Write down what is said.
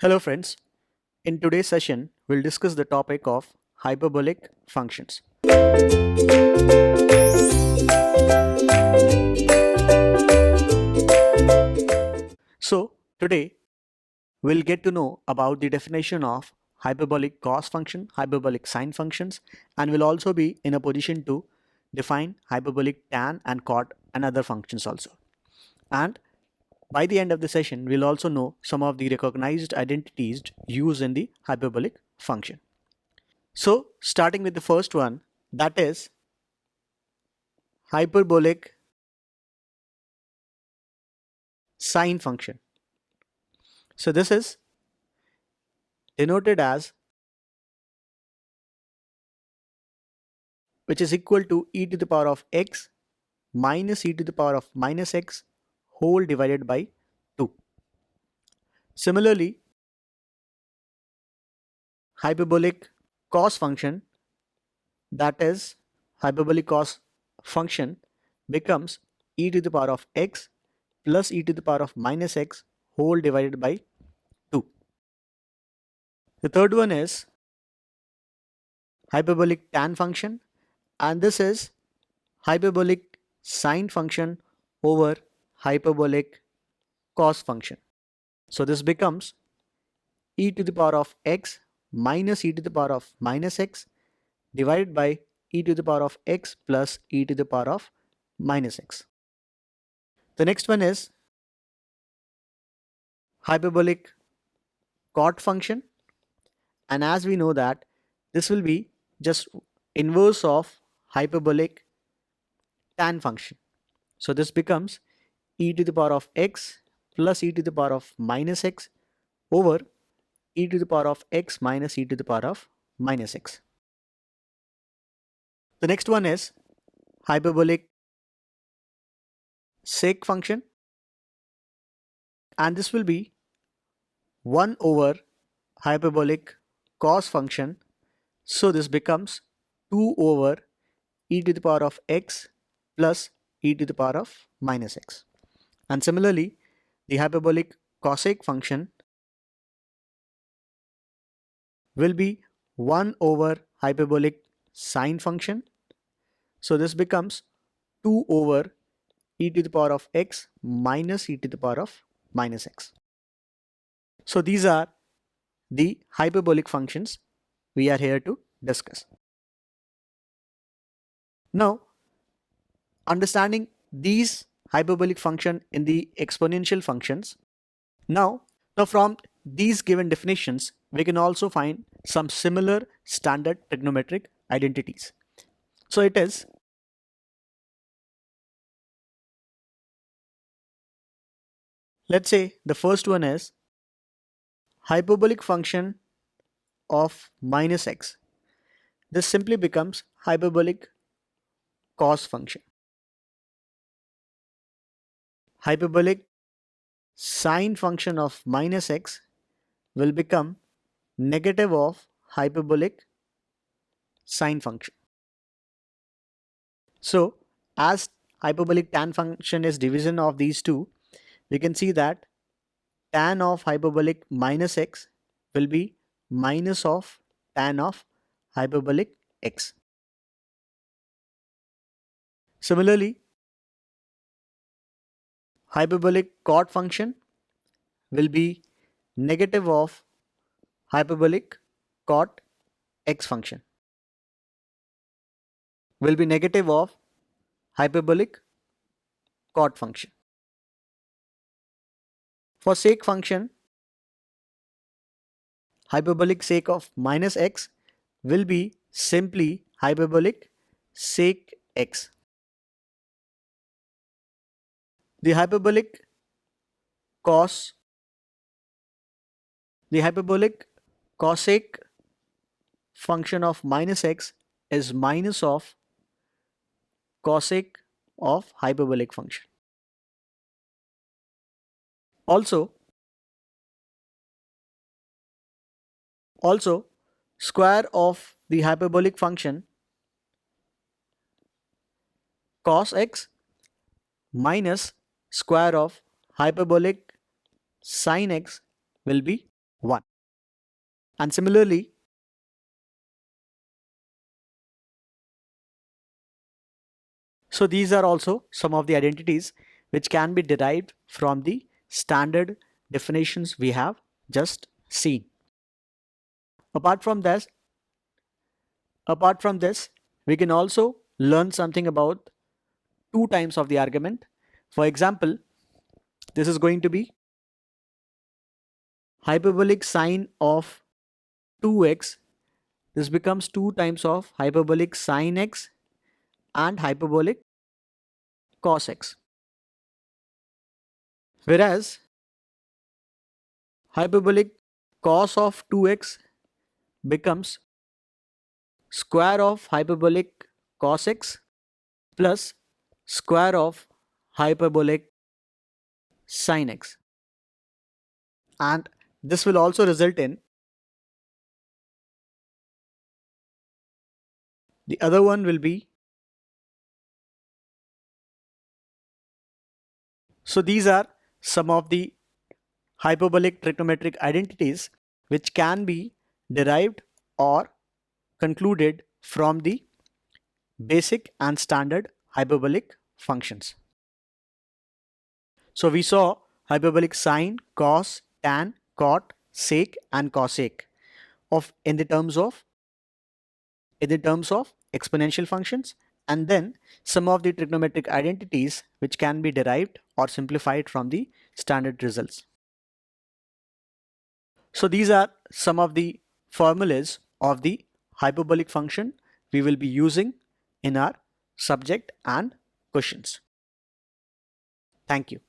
Hello friends, in today's session we'll discuss the topic of hyperbolic functions. So today we'll get to know about the definition of hyperbolic cos function, hyperbolic sine functions, and we'll also be in a position to define hyperbolic tan and cot and other functions also. And by the end of the session we'll also know some of the recognized identities used in the hyperbolic function. So starting with the first one, that is hyperbolic sine function. So this is denoted as, which is equal to e to the power of x minus e to the power of minus x whole divided by 2. Similarly, hyperbolic cos function, that is hyperbolic cos function, becomes e to the power of x plus e to the power of minus x whole divided by 2. The third one is hyperbolic tan function, and this is hyperbolic sine function over hyperbolic cos function. So this becomes e to the power of x minus e to the power of minus x divided by e to the power of x plus e to the power of minus x. The next one is hyperbolic cot function, and as we know that this will be just inverse of hyperbolic tan function. So this becomes e to the power of x plus e to the power of minus x over e to the power of x minus e to the power of minus x. The next one is hyperbolic sec function, and this will be 1 over hyperbolic cos function. So this becomes 2 over e to the power of x plus e to the power of minus x. And similarly, the hyperbolic cosec function will be 1 over hyperbolic sine function. So this becomes 2 over e to the power of x minus e to the power of minus x. So these are the hyperbolic functions we are here to discuss. Now, understanding these hyperbolic function in the exponential functions, now from these given definitions, we can also find some similar standard trigonometric identities. So it is, let's say the first one is hyperbolic function of minus x. This simply becomes hyperbolic cos function. Hyperbolic sine function of minus x will become negative of hyperbolic sine function. So as hyperbolic tan function is division of these two, we can see that tan of hyperbolic minus x will be minus of tan of hyperbolic x. Similarly, hyperbolic cot function will be negative of hyperbolic cot x function, will be negative of hyperbolic cot function. For sec function, hyperbolic sec of minus x will be simply hyperbolic sec x. The hyperbolic cos, the hyperbolic cosec function of minus x is minus of cosec of hyperbolic function. Also, square of the hyperbolic function cos x minus square of hyperbolic sin x will be 1. And similarly, so these are also some of the identities which can be derived from the standard definitions we have just seen. Apart from this, we can also learn something about two times of the argument. For example, this is going to be hyperbolic sine of 2x. This becomes 2 times of hyperbolic sine x and hyperbolic cos x. Whereas hyperbolic cos of 2x becomes square of hyperbolic cos x plus square of hyperbolic sin x. And this will also result in the other one will be, so these are some of the hyperbolic trigonometric identities which can be derived or concluded from the basic and standard hyperbolic functions. So we saw hyperbolic sine, cos, tan, cot, sec and cosec of in the terms of exponential functions, and then some of the trigonometric identities which can be derived or simplified from the standard results. So these are some of the formulas of the hyperbolic function we will be using in our subject and questions. Thank you.